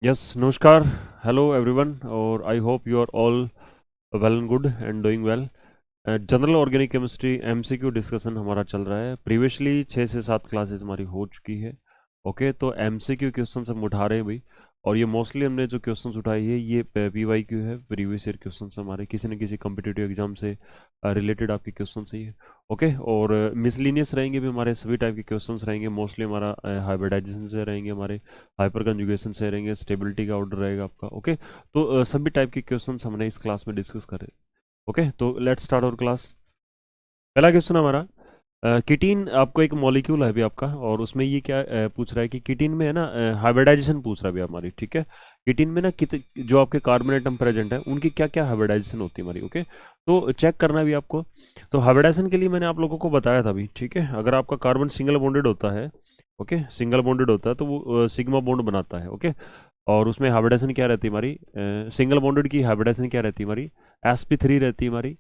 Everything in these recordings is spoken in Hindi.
यस नमस्कार। हेलो एवरीवन और I hope you are all well and good and doing well. General organic chemistry MCQ discussion हमारा चल रहा है। प्रीवियसली 6 से 7 क्लासेस हमारी हो चुकी है। ओके, तो एमसीक्यू क्वेश्चन हम उठा रहे हैं भाई। और ये मोस्टली हमने जो क्वेश्चंस उठाए हैं ये पीवाईक्यू है, प्रीवियस ईयर क्वेश्चंस हमारे किसी न किसी कम्पिटिटिव एग्जाम से रिलेटेड आपके क्वेश्चन ही है। ओके, और मिसलिनियस रहेंगे भी, हमारे सभी टाइप के क्वेश्चंस रहेंगे। मोस्टली हमारा हाइब्रिडाइजेशन से रहेंगे, हमारे हाइपर कंजुगेशन से रहेंगे, स्टेबिलिटी का ऑर्डर रहेगा आपका। ओके, तो सभी टाइप के क्वेश्चंस हमने इस क्लास में डिस्कस करें। ओके, तो लेट्स स्टार्ट आवर क्लास। पहला क्वेश्चन हमारा, किटीन आपको एक मॉलिक्यूल है भी आपका, और उसमें ये क्या पूछ रहा है कि किटीन में है ना हाइब्रिडाइजेशन पूछ रहा है भी हमारी। ठीक है, किटीन में ना जो आपके कार्बन एटम प्रेजेंट है उनकी क्या क्या हाइब्रिडाइजेशन होती है हमारी। ओके, तो चेक करना भी आपको। तो हाइब्रिडाइजेशन के लिए मैंने आप लोगों को बताया था भी। ठीक है, अगर आपका कार्बन सिंगल बॉन्डेड होता है, ओके सिंगल बॉन्डेड होता है तो वो सिग्मा बॉन्ड बनाता है। ओके, और उसमें हाइब्रिडाइजेशन क्या रहती है हमारी, सिंगल बॉन्डेड की हाइब्रिडाइजेशन क्या रहती है हमारी, sp3 रहती है हमारी।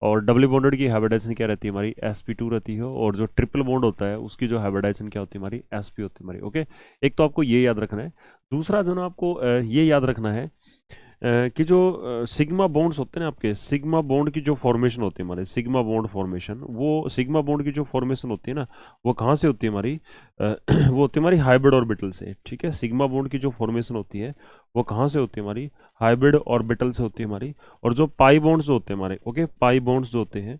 और डबल बॉन्डेड की हाइब्रिडाइजेशन क्या रहती है हमारी, sp2 रहती है। और जो ट्रिपल बॉन्ड होता है उसकी जो हाइब्रिडाइजेशन क्या होती है हमारी, sp होती है हमारी। ओके, एक तो आपको ये याद रखना है। दूसरा जो ना आपको ये याद रखना है कि जो सिग्मा बॉन्ड्स होते हैं ना आपके, सिग्मा बॉन्ड की जो फॉर्मेशन होती है हमारे, सिग्मा बॉन्ड फॉर्मेशन, वो सिग्मा बॉन्ड की जो फॉर्मेशन होती है ना वो कहाँ से होती है हमारी, वो होती है हमारी हाइब्रिड ऑर्बिटल से। ठीक है, सिग्मा बॉन्ड की जो फॉर्मेशन होती है वो कहाँ से होती है हमारी, हाइब्रिड ऑर्बिटल से होती है हमारी। और जो पाई बॉन्ड्स होते हैं हमारे, ओके पाई बॉन्ड्स जो होते हैं,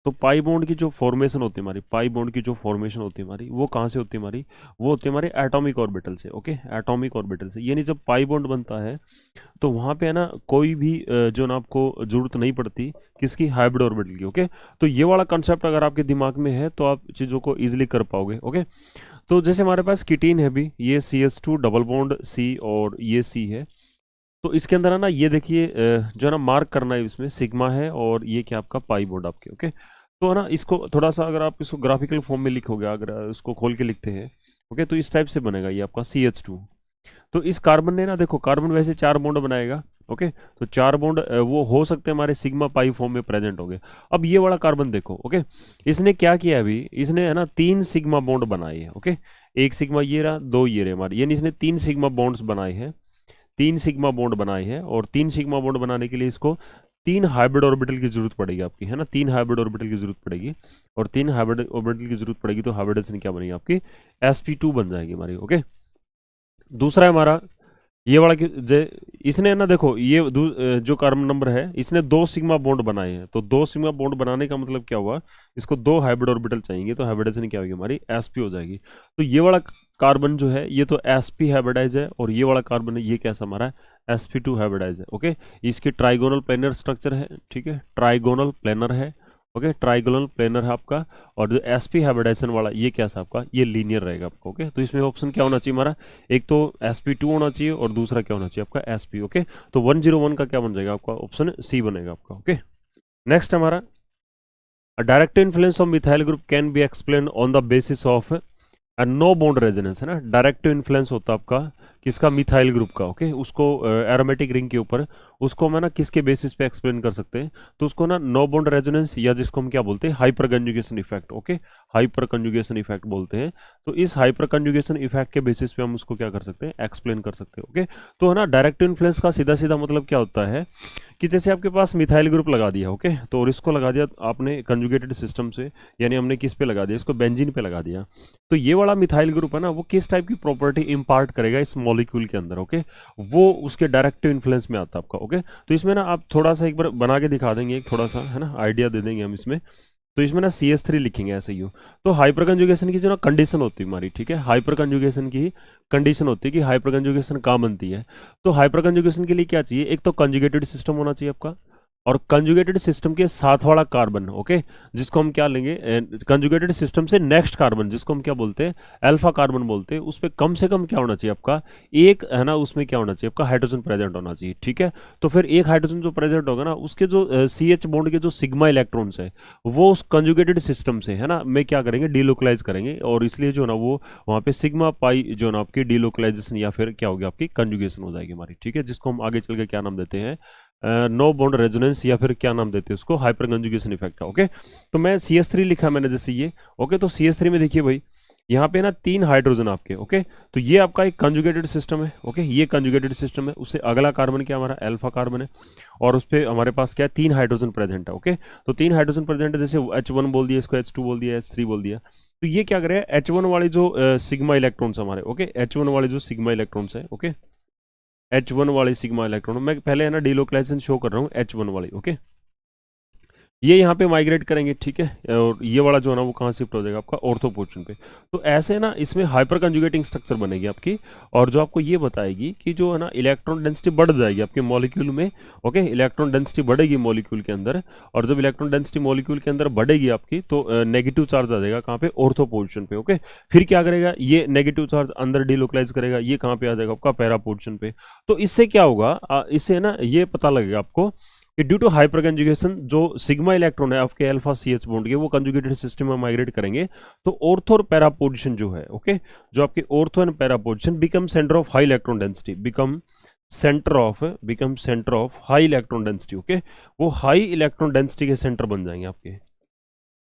तो पाई बॉन्ड की जो फॉर्मेशन होती है हमारी, पाई बॉन्ड की जो फॉर्मेशन होती है हमारी वो कहाँ से होती है हमारी, वो होती है हमारी एटॉमिक ऑर्बिटल से। ओके, एटॉमिक ऑर्बिटल से, यानी जब पाई बॉन्ड बनता है तो वहाँ पे है ना कोई भी जो ना आपको जरूरत नहीं पड़ती किसकी, हाइब्रिड ऑर्बिटल की। ओके, तो ये वाला कंसेप्ट अगर आपके दिमाग में है तो आप चीज़ों को इजीली कर पाओगे। ओके, तो जैसे हमारे पास किटीन है भी, ये CH2 डबल बॉन्ड C और ये C है। तो इसके अंदर है ना ये देखिए जो है ना मार्क करना है, इसमें सिग्मा है और ये क्या आपका पाई बॉन्ड आपके। ओके, तो है ना इसको थोड़ा सा अगर आप इसको ग्राफिकल फॉर्म में लिखोगे, अगर इसको खोल के लिखते हैं ओके, तो इस टाइप से बनेगा ये आपका CH2। तो इस कार्बन ने ना देखो, कार्बन वैसे 4 बॉन्ड बनाएगा। ओके, तो 4 बॉन्ड वो हो सकते हैं हमारे सिग्मा पाई फॉर्म में प्रेजेंट हो गए। अब ये वाला कार्बन देखो, ओके इसने क्या किया अभी, इसने है ना 3 सिग्मा बॉन्ड बनाए हैं। ओके, एक सिग्मा ये रहा, दो ये रहे हमारे, यानी इसने 3 सिग्मा बॉन्ड्स बनाए हैं, 3 सिग्मा बॉन्ड बनाए हैं। और 3 सिग्मा बॉन्ड बनाने के लिए इसको 3 हाइब्रिड ऑर्बिटल की जरूरत पड़ेगी आपकी, है ना 3 हाइब्रिड ऑर्बिटल की जरूरत पड़ेगी। और 3 हाइब्रिड ऑर्बिटल की जरूरत पड़ेगी तो हाइब्रिडेशन क्या बनेगी आपकी, sp2 बन जाएगी हमारी। ओके, दूसरा है हमारा ये वाला कि इसने ना देखो ये जो कार्बन नंबर है इसने 2 सिग्मा बॉन्ड बनाए हैं। तो 2 सिग्मा बॉन्ड बनाने का मतलब क्या हुआ, इसको 2 हाइब्रिड ऑर्बिटल चाहिए, तो हाइब्रिडेशन क्या होगी हमारी, sp हो जाएगी। तो ये वाला कार्बन जो है ये तो sp हाइब्रिडाइज है, और ये वाला कार्बन है ये कैसा हमारा है, sp2 हाइब्रिडाइज है। ओके, इसकी ट्राइगोनल प्लेनर स्ट्रक्चर है। ठीक है, ट्राइगोनल प्लेनर है। ओके, ट्राइगोनल प्लेनर है आपका। और जो sp हाइब्रिडाइजेशन वाला ये कैसा आपका, ये लीनियर रहेगा आपका। ओके, तो इसमें ऑप्शन क्या होना चाहिए हमारा, एक तो sp2 होना चाहिए और दूसरा क्या होना चाहिए आपका sp। ओके, तो 101 का क्या बन जाएगा आपका, ऑप्शन C बनेगा आपका। ओके, नेक्स्ट हमारा, direct influence of methyl group can be explain on the basis of no bond resonance, है ना डायरेक्ट इन्फ्लुएंस होता है आपका किसका, मिथाइल ग्रुप का। ओके, उसको एरोमेटिक रिंग के ऊपर, उसको हम है ना किसके बेसिस पे एक्सप्लेन कर सकते हैं, तो उसको ना नो बॉन्ड रेजोनेंस, या जिसको हम क्या बोलते हैं, hyper conjugation effect. Okay, hyper conjugation effect बोलते हैं। तो इस हाइपर कंजुगेशन इफेक्ट के बेसिस पे हम उसको क्या कर सकते हैं, एक्सप्लेन कर सकते हैं। ओके, तो है ना डायरेक्ट इन्फ्लुएंस का सीधा सीधा मतलब क्या होता है कि जैसे आपके पास मिथाइल ग्रुप लगा दिया। ओके, तो और इसको लगा दिया आपने कंजुगेटेड सिस्टम से, यानी हमने किस पे लगा दिया, इसको बेंजीन पे लगा दिया। तो ये वाला मिथाइल ग्रुप है ना वो किस टाइप की प्रॉपर्टी इंपार्ट करेगा इस मॉलिक्यूल के अंदर। ओके, वो उसके डायरेक्टिव इन्फ्लुएंस में आता है आपका। ओके, तो इसमें ना आप थोड़ा सा एक बार बना के दिखा देंगे, एक थोड़ा सा है ना आइडिया दे देंगे हम इसमें। तो इसमें ना CH3 लिखेंगे ऐसे ही हो। तो हाइपर कंजुगेशन की जो ना कंडीशन होती है हमारी, ठीक है हाइपर कंजुगेशन की कंडीशन होती है कि हाइपर कंजुगेशन कहाँ बनती है। तो हाइपर कंजुगेशन के लिए क्या चाहिए, एक तो कंजुगेटेड सिस्टम होना चाहिए आपका, और कंजुगेटेड सिस्टम के साथ वाला कार्बन। ओके, जिसको हम क्या लेंगे, कंजुगेटेड सिस्टम से नेक्स्ट कार्बन जिसको हम क्या बोलते हैं, अल्फा कार्बन बोलते हैं, उस पर कम से कम क्या होना चाहिए आपका, एक है ना उसमें क्या होना चाहिए आपका, हाइड्रोजन प्रेजेंट होना चाहिए। ठीक है, तो फिर एक हाइड्रोजन जो प्रेजेंट होगा ना उसके जो CH बॉन्ड के जो सिग्मा इलेक्ट्रॉन्स है वो उस कंजुगेटेड सिस्टम से है ना में क्या करेंगे, डीलोकलाइज करेंगे, और इसलिए जो ना वो वहाँ पे सिग्मा पाई जो ना आपकी डीलोकलाइजेशन या फिर क्या होगी आपकी कंजुगेशन हो जाएगी हमारी। ठीक है, जिसको हम आगे चल के क्या नाम देते हैं, नो बॉन्ड रेजोनेंस, या फिर क्या नाम देते हैं उसको, हाइपर कंजुगेशन इफेक्ट का। ओके, तो मैं CH3 लिखा मैंने जैसे ये। ओके, तो CH3 में देखिए भाई यहाँ पे ना 3 हाइड्रोजन आपके, ओके। तो ये आपका एक कंजुगेटेड सिस्टम है, ओके, ये कंजुगेटेड सिस्टम है। उससे अगला कार्बन क्या हमारा अल्फा कार्बन है, और उस पर हमारे पास क्या है 3 हाइड्रोजन प्रेजेंट है, ओके। तो 3 हाइड्रोजन प्रेजेंट है, जैसे H1 बोल दिया, इसको H2 बोल दिया, H3 बोल दिया। तो ये क्या करेगा, H1 वाले जो सिग्मा इलेक्ट्रॉन्स हमारे, ओके, H1 वाले जो सिग्मा इलेक्ट्रॉन्स है, ओके, H1 वाले सिग्मा इलेक्ट्रॉन, मैं पहले है ना डीलोकलाइजेशन शो कर रहा हूँ H1 वाली, ओके। ये यहाँ पे माइग्रेट करेंगे, ठीक है, और ये वाला जो है ना वो कहाँ शिफ्ट हो जाएगा आपका ऑर्थो पोर्शन पे। तो ऐसे ना इसमें हाइपर कंजुगेटिंग स्ट्रक्चर बनेगी आपकी, और जो आपको ये बताएगी कि जो है ना इलेक्ट्रॉन डेंसिटी बढ़ जाएगी आपके मॉलिक्यूल में, ओके, इलेक्ट्रॉन डेंसिटी बढ़ेगी मॉलिक्यूल के अंदर, और जब इलेक्ट्रॉन डेंसिटी मॉलिक्यूल के अंदर बढ़ेगी आपकी तो नेगेटिव चार्ज आ जाएगा कहाँ पे, ऑर्थो पोर्शन पे, ओके। फिर क्या करेगा, ये नेगेटिव चार्ज अंदर डिलोकलाइज करेगा, ये कहाँ पे आ जाएगा आपका पैरा पोर्शन पे। तो इससे क्या होगा, इससे ना ये पता लगेगा आपको कि ड्यू टू हाइपर कंजुगेशन जो सिग्मा इलेक्ट्रॉन है आपके अल्फा सी एच बॉन्ड के, वो कंजुगेटेड सिस्टम में माइग्रेट करेंगे, तो ऑर्थो और पैरा पोजीशन जो है, ओके, जो आपके ortho and para position become centre of high electron density, become centre of high electron density, okay. वो हाई इलेक्ट्रॉन डेंसिटी के सेंटर बन जाएंगे आपके,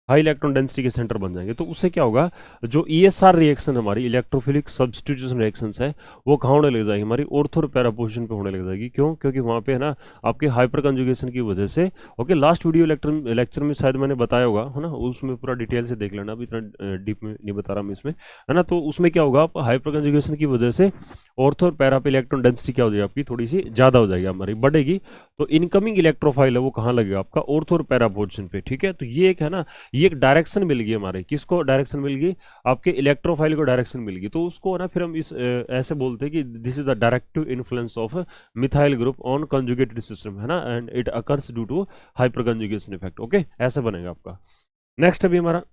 हाई इलेक्ट्रॉन डेंसिटी के सेंटर बन जाएंगे। तो उससे क्या होगा, जो ESR रिएक्शन हमारी इलेक्ट्रोफिलिक सब्स्टिट्यूशन रिएक्शंस है, वो कहाँ होने लग जाएगी, हमारी ऑर्थो पैरा पोजीशन पे होने लग जाएगी। क्यों, क्योंकि वहाँ पे है ना आपके हाइपर कंजुगेशन की वजह से, ओके। लास्ट वीडियो लेक्चर में शायद मैंने बताया होगा, है ना, उसमें पूरा डिटेल से देख लेना, अभी इतना डीप में नहीं बता रहा मैं इसमें, है ना। तो उसमें क्या होगा, आप हाइपर कंजुगेशन की वजह से ऑर्थो और पैरा पे इलेक्ट्रॉन डेंसिटी क्या हो जाएगी आपकी, थोड़ी सी ज़्यादा हो जाएगी हमारी, बढ़ेगी। तो इनकमिंग इलेक्ट्रोफाइल है वो कहाँ लगेगा आपका, ऑर्थो और पैरा पोजीशन पे, ठीक है। तो ये एक है ना, ये एक डायरेक्शन मिल गई हमारे, किसको डायरेक्शन मिल गई, आपके इलेक्ट्रोफाइल को डायरेक्शन मिल गई। तो उसको ना फिर हम इस ऐसे बोलते हैं कि this is the directive influence of methyl group on conjugated system, है ना, and it occurs due to hyperconjugation effect, okay. ऐसे बनेगा आपका। नेक्स्ट अभी हमारा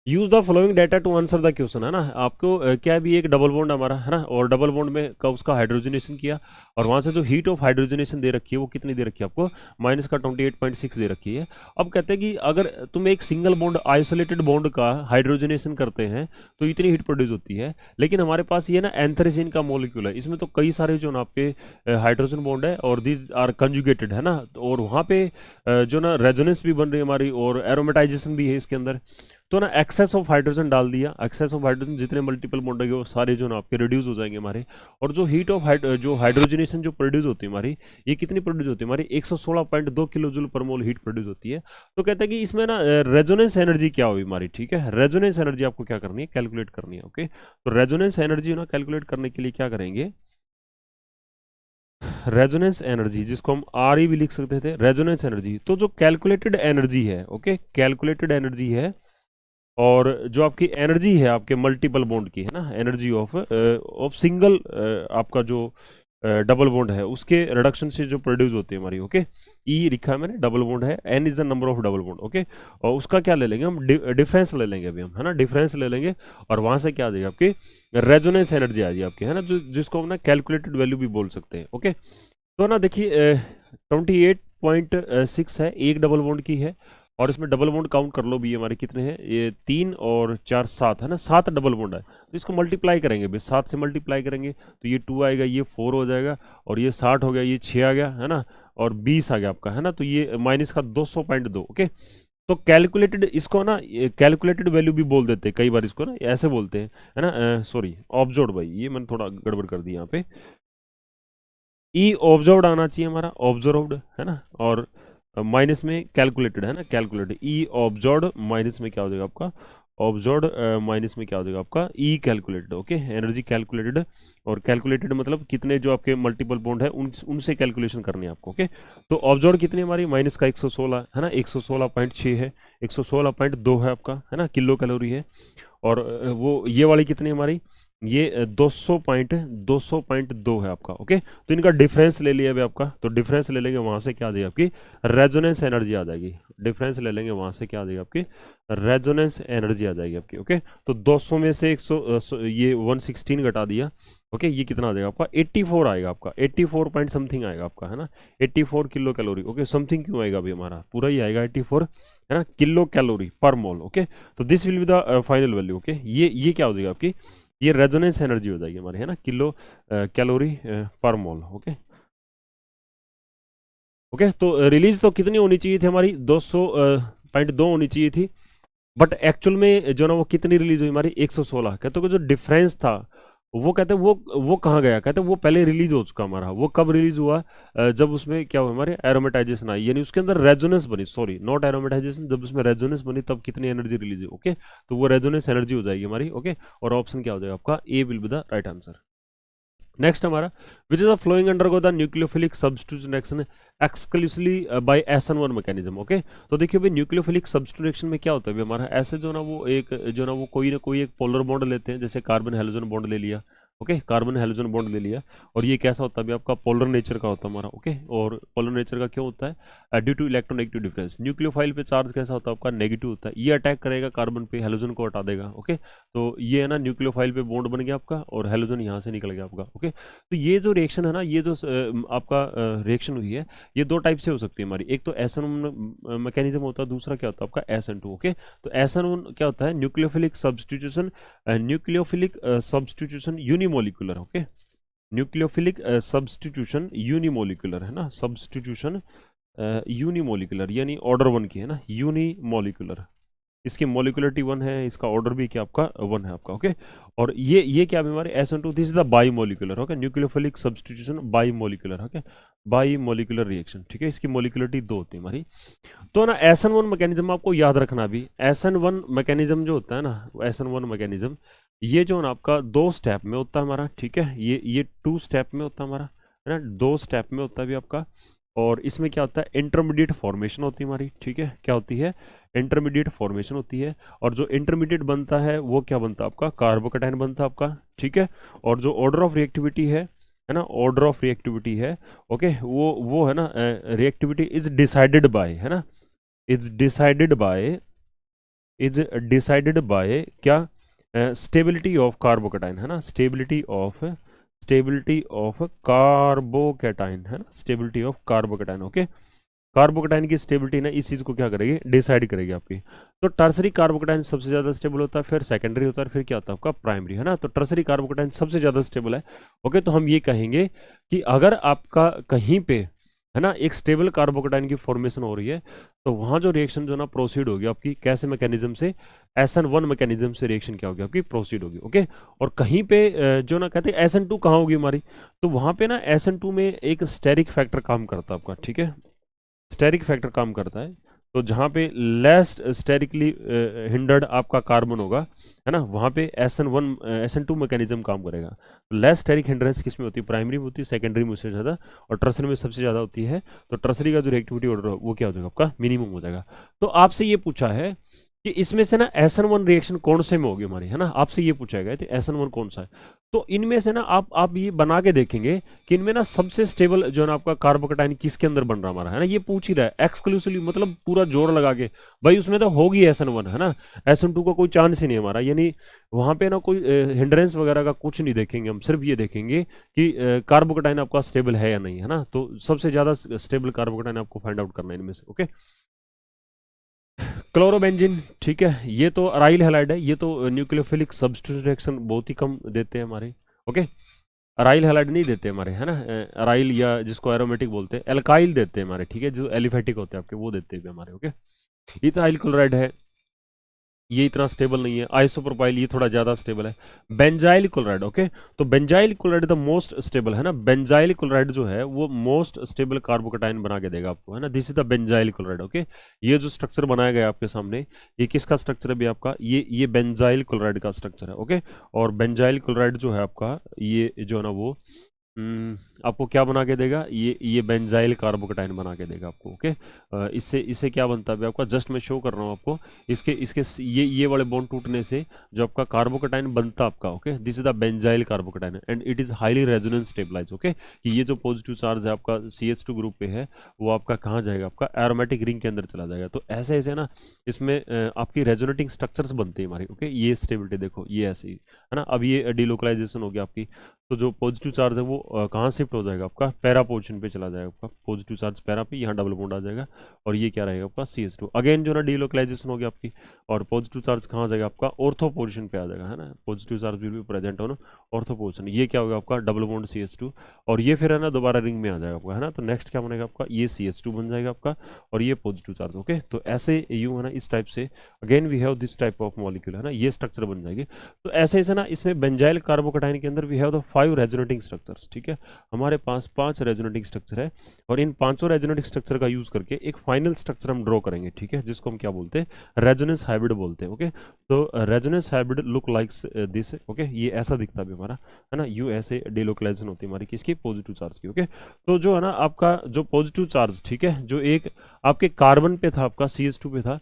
use the following data to answer the question, है ना। आपको क्या भी एक डबल बॉन्ड हमारा, है ना, और डबल बॉन्ड में का उसका हाइड्रोजनेशन किया, और वहां से जो हीट ऑफ हाइड्रोजनेशन दे रखी है वो कितनी दे रखी है आपको, माइनस का 28.6 दे रखी है। अब कहते हैं कि अगर तुम एक सिंगल बॉन्ड आइसोलेटेड बॉन्ड का हाइड्रोजनेशन करते हैं तो इतनी हीट प्रोड्यूस होती है, लेकिन हमारे पास ये ना एंथ्रेसिन का मॉलिक्यूल है, इसमें तो कई सारे जो ना आपके हाइड्रोजन बॉन्ड है और दीज आर कंजुगेटेड, है ना। और वहाँ पे जो ना रेजोनेंस भी बन रही है हमारी, और एरोमेटाइजेशन भी है इसके अंदर। तो ना एक्सेस ऑफ हाइड्रोजन डाल दिया, एक्सेस ऑफ हाइड्रोजन जितने मल्टीपल बॉन्ड है वो सारे जो ना आपके रिड्यूस हो जाएंगे हमारे। और जो हीट ऑफ जो हाइड्रोजनेशन जो प्रोड्यूस होती है हमारी, ये कितनी प्रोड्यूस होती है हमारी, 116.2 किलो जूल पर मोल हीट प्रोड्यूस होती है। तो कहते हैं कि इसमें ना रेजोनेंस एनर्जी क्या होगी हमारी, ठीक है। रेजोनेंस एनर्जी आपको क्या करनी है, कैलकुलेट करनी है, ओके। तो रेजोनेंस एनर्जी ना कैलकुलेट करने के लिए क्या करेंगे, रेजोनेंस एनर्जी जिसको हम RE भी लिख सकते थे, रेजोनेंस एनर्जी। तो जो कैलकुलेटेड एनर्जी है, ओके, कैलकुलेटेड एनर्जी है, और जो आपकी एनर्जी है आपके मल्टीपल बॉन्ड की, है ना, एनर्जी ऑफ सिंगल आपका जो डबल बॉन्ड है उसके रिडक्शन से जो प्रोड्यूस होती है हमारी, ओके। E लिखा है मैंने, डबल बॉन्ड है, N is the number of double bond, okay. और उसका क्या ले लेंगे हम, डिफरेंस ले लेंगे अभी हम, है ना, डिफरेंस ले लेंगे, और वहां से क्या आ जाएगी आपकी रेजोनेंस एनर्जी आ जाएगी आपकी, है ना, जो जिसको हम ना कैलकुलेटेड वैल्यू भी बोल सकते हैं, ओके। तो ना देखिए 28.6 है, एक डबल बॉन्ड की है, और इसमें डबल बॉन्ड काउंट कर लो भी हमारे कितने हैं, ये 3 और 4 7, है ना, 7 डबल बॉन्ड है। तो इसको मल्टीप्लाई करेंगे भी, 7 से मल्टीप्लाई करेंगे तो ये 2 आएगा, ये 4 हो जाएगा, और ये 60 हो गया, ये 6 आ गया, है ना, और 20 आ गया आपका, है ना। तो ये माइनस का 200.2, ओके। तो कैलकुलेटेड, इसको ना कैलकुलेटेड वैल्यू भी बोल देते हैं कई बार, इसको ना ऐसे बोलते हैं, है ना, सॉरी ऑब्जर्व्ड, भाई ये मैंने थोड़ा गड़बड़ कर दी यहाँ पे, ई ऑब्जर्व्ड आना चाहिए हमारा, ऑब्जर्व्ड, है ना, और माइनस में कैलकुलेटेड, है ना, कैलकुलेटेड। ई ऑब्जर्व्ड माइनस में क्या हो जाएगा आपका, ऑब्जर्व्ड माइनस में क्या हो जाएगा आपका ई कैलकुलेटेड, ओके। एनर्जी कैलकुलेटेड, और कैलकुलेटेड मतलब कितने जो आपके मल्टीपल बॉन्ड है उनसे कैलकुलेशन करनी है आपको, ओके। तो ऑब्जर्व कितनी हमारी, माइनस का 116, है ना, 116.6 है, 116.2 है आपका, है ना, किलो कैलोरी है। और वो ये वाली कितनी हमारी, ये 200.2 है आपका, ओके। तो इनका डिफरेंस ले लिया अभी आपका, तो डिफरेंस ले लेंगे, वहां से क्या आ जाएगी आपकी रेजोनेंस एनर्जी आ जाएगी। डिफरेंस ले लेंगे, वहां से क्या आ जाएगी आपकी रेजोनेंस एनर्जी आ जाएगी आपकी, ओके। तो 200 में से 100 ये 116 घटा दिया, ओके। ये कितना आ जाएगा आपका 84 आएगा आपका, 84 पॉइंट समथिंग आएगा आपका, है ना, 84 किलो कैलोरी, ओके। समथिंग क्यों आएगा अभी हमारा, पूरा ही आएगा 84, है ना, किलो कैलोरी पर मोल, ओके। तो this will be the final value, okay. ये क्या हो जाएगा आपकी, ये रेजोनेंस एनर्जी हो जाएगी हमारी, है ना, किलो कैलोरी पर मोल, ओके। ओके, तो रिलीज तो कितनी होनी चाहिए थी हमारी, 200.2 होनी चाहिए थी, बट एक्चुअल में जो ना वो कितनी रिलीज हुई हमारी 116। कहते हैं जो डिफरेंस था वो कहते हैं वो कहाँ गया, कहते हैं वो पहले रिलीज हो चुका हमारा। वो कब रिलीज हुआ, जब उसमें क्या हुआ हमारे एरोमेटाइजेशन आई, यानी उसके अंदर रेजोनेंस बनी, सॉरी नॉट एरोमेटाइजेशन, जब उसमें रेजोनेंस बनी तब कितनी एनर्जी रिलीज हुई। ओके, तो वो रेजोनेंस एनर्जी हो जाएगी हमारी। ओके, और ऑप्शन क्या हो जाएगा आपका, A will be the right answer. Next हमारा, which is a following undergo the nucleophilic substitution reaction exclusively by SN1 mechanism. Okay, तो देखिए भाई न्यूक्लियोफिलिक सब्स्टिट्यूशन में क्या होता है हमारा, ऐसे जो ना वो एक जो ना वो कोई ना कोई एक पोलर बॉन्ड लेते हैं, जैसे कार्बन हेलोजन बॉन्ड ले लिया। ओके, कार्बन हेलोजन बॉन्ड ले लिया, और ये कैसा होता है भी आपका पोलर नेचर का होता है हमारा। ओके, और पोलर नेचर का क्यों होता है, due to electronegative difference. Nucleophile पे चार्ज कैसा होता है आपका, नेगेटिव होता है, ये अटैक करेगा कार्बन पे, हेलोजन को हटा देगा। ओके, तो ये है ना न्यूक्लियोफाइल पे बॉन्ड बन गया आपका, और हेलोजन यहाँ से निकल गया आपका। ओके, तो ये जो रिएक्शन है ना, ये जो आपका रिएक्शन हुई है, ये दो टाइप से हो सकती है हमारी। एक तो SN1 मैकेनिज्म होता है, दूसरा क्या होता है आपका SN2। ओके, तो SN1 क्या होता है, nucleophilic substitution, nucleophilic substitution unimolecular. Okay, nucleophilic substitution unimolecular है ना, सब्स्टिट्यूशन यूनिमोलिकुलर यानी ऑर्डर 1 की है ना, यूनिमोलिकुलर। इसकी मोलिकुलरिटी 1 है, इसका ऑर्डर भी क्या आपका 1 है आपका। ओके, और ये क्या हमारे SN2, this is the by molecular. Okay, nucleophilic substitution by molecular. Okay, by molecular reaction, ठीक है, इसकी मोलिकुलरिटी 2 होती है हमारी। तो ना SN1 मैकेनिज्म आपको याद रखना भी, SN1 मैकेनिज्म जो होता है ना, SN1 मैकेनिज्म ये जो है ना आपका 2 स्टेप में होता है हमारा। ठीक है, ये 2 स्टेप में होता है हमारा, है ना, 2 स्टेप में होता है भी आपका। और इसमें क्या होता है, इंटरमीडिएट फॉर्मेशन होती है हमारी। ठीक है, क्या होती है, इंटरमीडिएट फॉर्मेशन होती है, और जो इंटरमीडिएट बनता है वो क्या बनता है आपका, कार्बोकैटायन बनता है आपका। ठीक है, और जो ऑर्डर ऑफ रिएक्टिविटी है ना, ऑर्डर ऑफ रिएक्टिविटी है, ओके, वो है ना, रिएक्टिविटी इज डिसाइडेड बाय, है ना, is decided by, is decided by क्या, स्टेबिलिटी ऑफ कार्बोकैटायन, है ना, स्टेबिलिटी ऑफ कार्बोकैटायन, है ना, stability of carbocation. Okay, carbocation की स्टेबिलिटी ना इस चीज को क्या करेगी, डिसाइड करेगी आपकी। तो टर्सरी कार्बोकैटायन सबसे ज्यादा स्टेबल होता है, फिर सेकेंडरी होता है, फिर क्या होता है आपका प्राइमरी, है ना। तो टर्सरी कार्बोकैटायन सबसे ज्यादा स्टेबल है। ओके, तो हम ये कहेंगे कि अगर आपका कहीं पे है ना एक स्टेबल कार्बोकैटायन की फॉर्मेशन हो रही है, तो वहां जो रिएक्शन जो ना प्रोसीड होगी आपकी कैसे मैकेनिज्म से, SN1 मैकेनिज्म से रिएक्शन क्या होगी आपकी, प्रोसीड होगी। ओके, और कहीं पे जो ना कहते हैं SN2 कहाँ होगी हमारी, तो वहां पे ना SN2 में एक स्टेरिक फैक्टर काम करता है आपका। ठीक है, स्टेरिक फैक्टर काम करता है, तो जहाँ पे लेस स्टेरिकली हिंडर्ड आपका कार्बन होगा, है ना, वहाँ पे SN2 मैकेनिज्म काम करेगा। लेस स्टेरिक हिंड्रेंस किस में होती है, प्राइमरी में होती है, सेकेंडरी में उससे ज़्यादा, और टर्सरी में सबसे ज़्यादा होती है। तो टर्सरी का जो रिएक्टिविटी ऑर्डर वो क्या हो जाएगा आपका, मिनिमम हो जाएगा। तो आपसे ये पूछा है कि इसमें से ना SN1 रिएक्शन कौन से में होगी हमारी, है ना, आपसे ये पूछा गया तो SN1 कौन सा है। तो इनमें से ना आप ये बना के देखेंगे कि इनमें ना सबसे स्टेबल जो है ना आपका कार्बोकैटायन किसके अंदर बन रहा हमारा, है ना, ये पूछ ही रहा है एक्सक्लूसिवली, मतलब पूरा जोर लगा के भाई उसमें तो होगी SN1, है ना, SN2 का कोई चांस ही नहीं है हमारा। यानी वहां पे ना कोई हिंड्रेंस वगैरह का कुछ नहीं देखेंगे हम, सिर्फ ये देखेंगे कि कार्बोकैटायन आपका स्टेबल है या नहीं, है ना। तो सबसे ज्यादा स्टेबल कार्बोकैटायन आपको फाइंड आउट करना है इनमें से। ओके, क्लोरोबेंजीन, ठीक है, ये तो अराइल हैलाइड है, ये तो न्यूक्लियोफिलिक सब्स्टिट्यूशन रिएक्शन बहुत ही कम देते हैं हमारे। ओके, अराइल हैलाइड नहीं देते हमारे, है ना, अराइल या जिसको एरोमेटिक बोलते हैं, एल्काइल देते हैं हमारे। ठीक है, जो एलिफेटिक होते हैं आपके वो देते हैं हमारे। ओके, इथाइल क्लोराइड है, ये इतना स्टेबल नहीं है। आइसोप्रोपाइल ये थोड़ा ज्यादा स्टेबल है। बेंजाइल क्लोराइड, ओके, तो benzyl chloride the most stable, है ना, बेंजाइल क्लोराइड जो है वो मोस्ट स्टेबल कार्बोकैटायन बना के देगा आपको, है ना, this is the benzyl chloride. Okay, ये जो स्ट्रक्चर बनाया गया आपके सामने, ये किसका स्ट्रक्चर है भी आपका, ये बेंजाइल क्लोराइड का स्ट्रक्चर है। ओके, और बेंजाइल क्लोराइड जो है आपका, ये जो है ना वो आपको क्या बना के देगा, ये बेंजाइल कार्बोकैटायन बना के देगा आपको। ओके, इससे इससे क्या बनता है आपका, जस्ट मैं शो कर रहा हूँ आपको, इसके इसके ये वाले बॉन्ड टूटने से जो आपका कार्बोकैटायन बनता आपका। Okay, this is the benzyl carbocation and it is highly resonance stabilise. Okay, कि ये जो पॉजिटिव चार्ज है आपका CH2 ग्रुप पे है, वो आपका कहाँ जाएगा, आपका एरोमेटिक रिंग के अंदर चला जाएगा। तो ऐसे ऐसे ना इसमें आपकी रेजोनेटिंग स्ट्रक्चर्स बनते हैं हमारी। ओके, ये स्टेबिलिटी देखो, ये ऐसे ही है ना। अब ये डिलोकलाइजेशन हो गया आपकी, तो जो पॉजिटिव चार्ज है वो कहाँ शिफ्ट हो जाएगा आपका, पैरा पोजीशन पे चला जाएगा आपका, पॉजिटिव चार्ज पैरा पे, यहाँ डबल बॉन्ड आ जाएगा और ये क्या रहेगा आपका CH2। अगेन जो ना डीलोकलाइजेशन हो गया आपकी, और पॉजिटिव चार्ज कहाँ जाएगा आपका, ऑर्थो पोजीशन पे आ जाएगा, है ना, positive charge will be present on ortho position. ये क्या होगा आपका डबल बॉन्ड CH2, और ये फिर है ना दोबारा रिंग में आ जाएगा आपका, है ना। तो नेक्स्ट क्या बनेगा आपका, ये CH2 बन जाएगा आपका और ये पॉजिटिव चार्ज। ओके, तो ऐसे यूँ है ना, इस टाइप से again we have this type of molecule, है ना, ये स्ट्रक्चर बन जाएगी। तो ऐसे ऐसे ना इसमें बेंजाइल कार्बोकैटायन के अंदर we have the 5 resonating structures, ठीक है, हमारे पास 5 रेजोनेटिंग स्ट्रक्चर है, और इन पांचों रेजोनेटिंग स्ट्रक्चर का यूज करके एक फाइनल स्ट्रक्चर हम ड्रॉ करेंगे, ठीक है, जिसको हम क्या बोलते हैं, रेजोनेंस हाइब्रिड बोलते हैं। ओके, तो resonance hybrid look likes this. Okay, ये ऐसा दिखता भी हमारा, है ना, यू ऐसे डिलोकलाइजेशन होती है हमारी किसकी, पॉजिटिव चार्ज की। ओके, तो जो है ना आपका जो पॉजिटिव चार्ज, ठीक है, जो एक आपके कार्बन पे था, आपका CH2 पे था,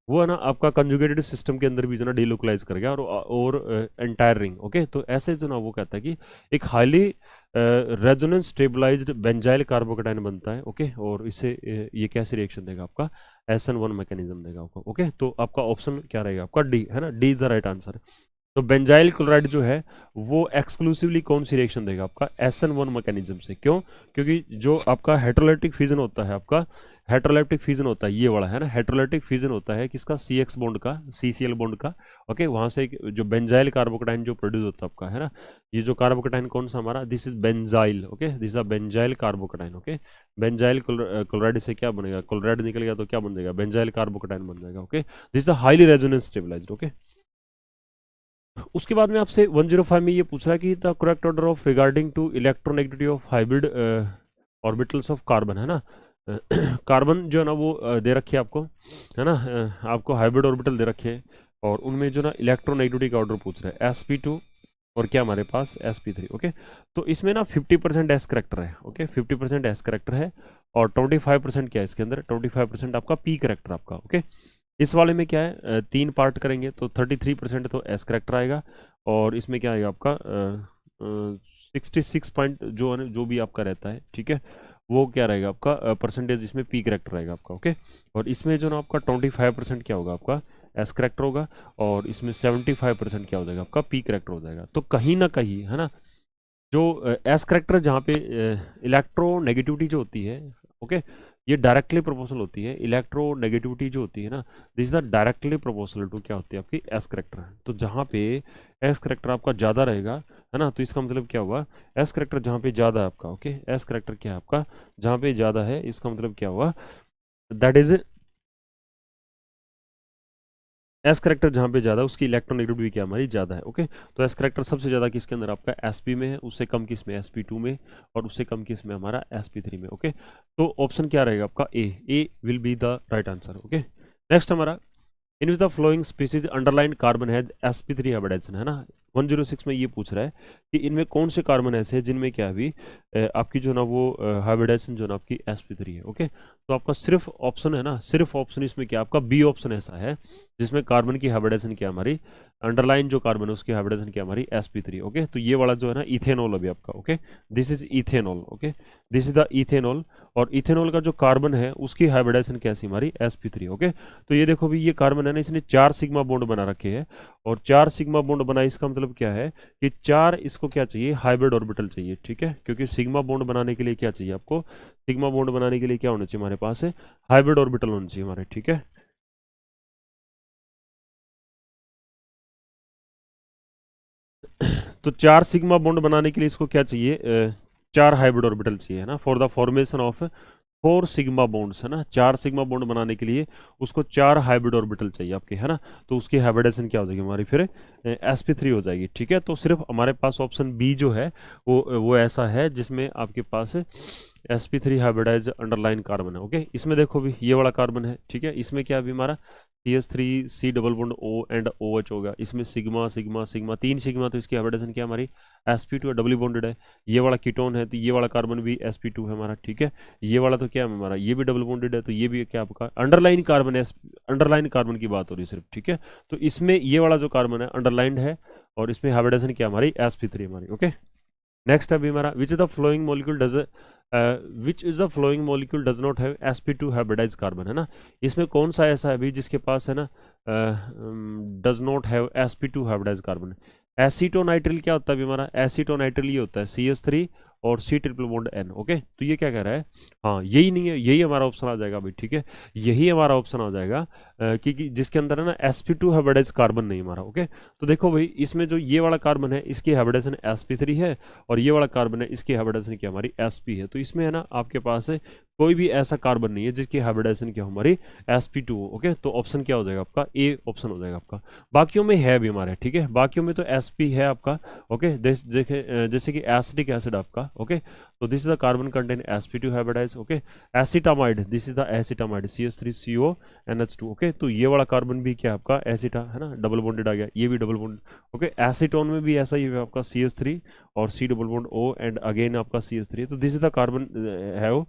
वो है ना आपका कंजुगेटेड सिस्टम के अंदर भी जो ना डिलोकलाइज कर गया और एंटायर रिंग। ओके, तो ऐसे जो ना वो कहता है कि एक highly resonance stabilised benzyl carbocation बनता है। ओके, और इससे ये कैसे रिएक्शन देगा आपका, SN1 मैकेनिज्म देगा आपको। ओके, तो आपका ऑप्शन क्या रहेगा आपका, डी, है ना, D is the right answer. तो बेंजाइल क्लोराइड जो है वो एक्सक्लूसिवली कौन सी रिएक्शन देगा आपका, SN1 मैकेनिज्म से। क्यों, क्योंकि जो आपका हेटेरोलाइटिक फिजन होता है, आपका हेटेरोलाइटिक फिजन होता है ये वाला, है ना, हेटेरोलाइटिक फिजन होता है किसका, CX बॉन्ड का, CCl बॉन्ड का। ओके, वहां से जो बेंजाइल कार्बोकैटायन जो प्रोड्यूस होता है आपका, है ना, ये जो कार्बोकैटायन कौन सा हमारा, this is benzyl. Okay, this is benzyl carbocation. Okay, benzyl chloride से क्या बनेगा, क्लोराइड निकल गया तो क्या बन जाएगा, बेंजाइल कार्बोकैटायन बन जाएगा। Okay, this is the highly resonance stabilised. Okay, उसके बाद में आपसे 105 में ये पूछ रहा है कि the correct order of regarding to electronegativity of hybrid orbitals of carbon, है ना, कार्बन जो है ना वो दे रखी है आपको, है ना, आपको हाइब्रिड ऑर्बिटल दे रखे हैं, और उनमें जो ना इलेक्ट्रोनेगेटिविटी का ऑर्डर पूछ रहा है, sp2 और क्या हमारे पास sp3। ओके, तो इसमें ना 50% एस करेक्टर है। ओके, 50% एस करेक्टर है, और 25% क्या है इसके अंदर, 25% आपका पी करेक्टर आपका। ओके, इस वाले में क्या है, 3 पार्ट करेंगे तो 33% तो एस करेक्टर आएगा, और इसमें क्या आएगा आपका 66 पॉइंट जो है जो भी आपका रहता है, ठीक है, वो क्या रहेगा आपका परसेंटेज, इसमें पी करेक्टर रहेगा आपका। ओके, और इसमें जो ना आपका 25% क्या होगा आपका एस करेक्टर होगा, और इसमें 75% क्या हो जाएगा आपका पी करेक्टर हो जाएगा। तो कहीं ना कहीं, है ना, जो एस करेक्टर जहाँ पे इलेक्ट्रोनेगेटिविटी जो होती है, ओके, ये डायरेक्टली प्रोपोर्शनल होती है, इलेक्ट्रोनेगेटिविटी जो होती है ना, this is the directly proportional to क्या होती है आपकी एस करेक्टर। तो जहाँ पे एस करेक्टर आपका ज़्यादा रहेगा, है ना, तो इसका मतलब क्या हुआ, एस करेक्टर जहाँ पे ज़्यादा है आपका, ओके, एस करेक्टर क्या है आपका जहाँ पे ज़्यादा है, इसका मतलब क्या हुआ, दैट इज एस करेक्टर जहाँ पे ज़्यादा, उसकी इलेक्ट्रोनेगेटिविटी भी क्या हमारी ज़्यादा है। ओके, तो एस करेक्टर सबसे ज़्यादा किसके अंदर आपका sp में है, उससे कम किस में sp2 में, और उससे कम किस में हमारा sp3 में। ओके, तो ऑप्शन क्या रहेगा आपका A will be the right answer. Okay, next हमारा in which the following species underline carbon has sp3 hybridization, है ना, 106 में ये पूछ रहा है कि इनमें कौन से कार्बन ऐसे हैं जिनमें क्या अभी आपकी जो ना वो हाइब्रिडाइजेशन जो ना आपकी sp3 है। ओके, तो आपका सिर्फ ऑप्शन है ना, सिर्फ ऑप्शन इसमें क्या आपका बी ऑप्शन ऐसा है जिसमें कार्बन की हाइब्रिडाइजेशन क्या हमारी, अंडरलाइन जो कार्बन है उसकी हाइब्रिडाइजेशन क्या हमारी sp3। ओके, तो ये वाला जो है ना इथेनॉल अभी आपका। Okay, this is ethanol. Okay, this is the ethanol, और इथेनॉल का जो कार्बन है उसकी हाइब्रिडाइजेशन कैसी हमारी sp3। ओके, तो ये देखो भी ये कार्बन है ना, इसने 4 सिग्मा बॉन्ड बना रखे हैं, और 4 सिग्मा बॉन्ड बना, इसका मतलब क्या है कि 4 इसको क्या चाहिए, हाइब्रिड ऑर्बिटल चाहिए, ठीक है, क्योंकि सिग्मा बॉन्ड बनाने के लिए क्या चाहिए आपको, सिग्मा बॉन्ड बनाने के लिए क्या होना चाहिए हमारे पास है, हाइब्रिड ऑर्बिटल होना चाहिए हमारे, ठीक है। तो 4 सिग्मा बॉन्ड बनाने के लिए इसको क्या चाहिए, 4 हाइब्रिड ऑर्बिटल चाहिए, है ना, for the formation of 4 sigma bonds, है ना, 4 सिग्मा बॉन्ड बनाने के लिए उसको 4 हाइब्रिड ऑर्बिटल चाहिए आपके, है ना, तो उसकी हाइब्रिडाइजेशन क्या हो जाएगी हमारी फिर sp3 हो जाएगी, ठीक है। तो सिर्फ हमारे पास ऑप्शन बी जो है वो ऐसा है जिसमें आपके पास sp3 हाइब्रिडाइज अंडरलाइन कार्बन है। ओके, इसमें देखो भी ये वाला कार्बन है, ठीक है, इसमें क्या अभी हमारा CH3 C double bond O and OH होगा, इसमें सिग्मा सिग्मा सिग्मा 3 सिग्मा, तो इसकी हाइब्रिडाइजेशन क्या हमारी sp2 डबली बॉन्डेड है। ये वाला कीटोन है तो ये वाला कार्बन भी sp2 है हमारा, ठीक है। ये वाला तो क्या है हमारा, ये भी डबल बॉन्डेड है, तो ये भी क्या आपका अंडरलाइन कार्बन है, अंडरलाइन कार्बन की बात हो रही है सिर्फ, ठीक है। तो इसमें ये वाला जो कार्बन है अंडरलाइंड है, और इसमें हाइब्रिडाइजेशन क्या हमारी sp3 हमारी। ओके, नेक्स्ट अभी हमारा which is the flowing molecule does which is the flowing molecule does not have sp2 hybridise carbon, है ना, इसमें कौन सा ऐसा है अभी जिसके पास है ना does not have sp2 hybridise carbon. Acetonitrile क्या होता है अभी हमारा, एसीटोनाइट्रिल ये होता है CH3 और C triple bond N। Okay, तो ये क्या कह रहा है, हाँ यही नहीं है, यही हमारा ऑप्शन आ जाएगा भाई, ठीक है, यही हमारा ऑप्शन आ जाएगा कि जिसके अंदर है ना sp2 हाइब्रिडाइज कार्बन नहीं हमारा। ओके, तो देखो भाई इसमें जो ये वाला कार्बन है इसकी हाइब्रिडाइजेशन sp3 है, और ये वाला कार्बन है इसकी हाइब्रिडाइजेशन क्या हमारी sp है। तो इसमें है ना आपके पास है कोई भी ऐसा कार्बन नहीं है जिसकी हाइब्रिडाइजेशन क्या हमारी sp2 हो। ओके, तो ऑप्शन क्या हो जाएगा आपका, ए ऑप्शन हो जाएगा आपका। बाकियों में है भी हमारे, ठीक है, बाकियों में तो sp है आपका। ओके, देखे जैसे कि एसिटिक एसिड आपका। ओके, तो this is the carbon contain sp2 hybridise. Okay, acetamide, this is the acetamide CH3CO NH2। Okay, तो ये वाला कार्बन भी क्या आपका एसिटा है ना, डबल बॉन्डेड आ गया, ये भी डबल बॉन्ड। ओके, एसीटोन में भी ऐसा ही है आपका CH3 और C double bond O and again आपका CH3। तो दिस इज द कार्बन है वो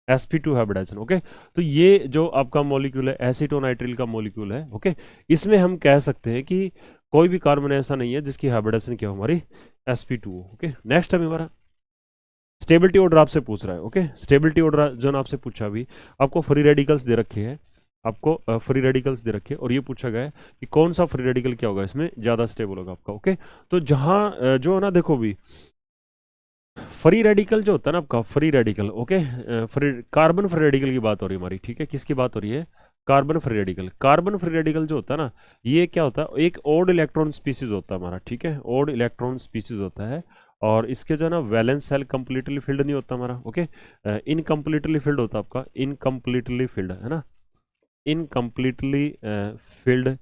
sp2 हाइब्रिडाइजेशन। ओके, तो ये जो आपका मॉलिक्यूल है एसीटोनाइट्रिल का मॉलिक्यूल है। ओके, इसमें हम कह सकते हैं कि कोई भी कार्बन ऐसा नहीं है जिसकी हाइब्रिडाइजेशन क्या हो हमारी sp2 हो। ओके, नेक्स्ट है हमारा स्टेबिलिटी ऑर्डर आपसे पूछ रहा है। ओके, स्टेबिलिटी ऑर्डर जो ना आपसे पूछा, अभी आपको फ्री रेडिकल्स दे रखे हैं, आपको फ्री रेडिकल्स दे रखे हैं, और ये पूछा गया है कि कौन सा फ्री रेडिकल क्या होगा इसमें ज़्यादा स्टेबल होगा आपका। ओके, तो जहाँ जो है ना देखो भी फ्री रेडिकल जो होता है ना आपका free radical. Okay, free carbon free radical की बात हो रही है हमारी, ठीक है, किसकी बात हो रही है, carbon free radical. Carbon free radical जो होता है ना, ये क्या होता है, एक ओड इलेक्ट्रॉन स्पीसीज होता है हमारा, ठीक है, ओड इलेक्ट्रॉन स्पीसीज होता है, और इसके जो है ना वैलेंस सेल कंप्लीटली फिल्ड नहीं होता हमारा। ओके, इनकम्प्लीटली फिल्ड होता है आपका, इनकम्प्लीटली फिल्ड है ना, incompletely field,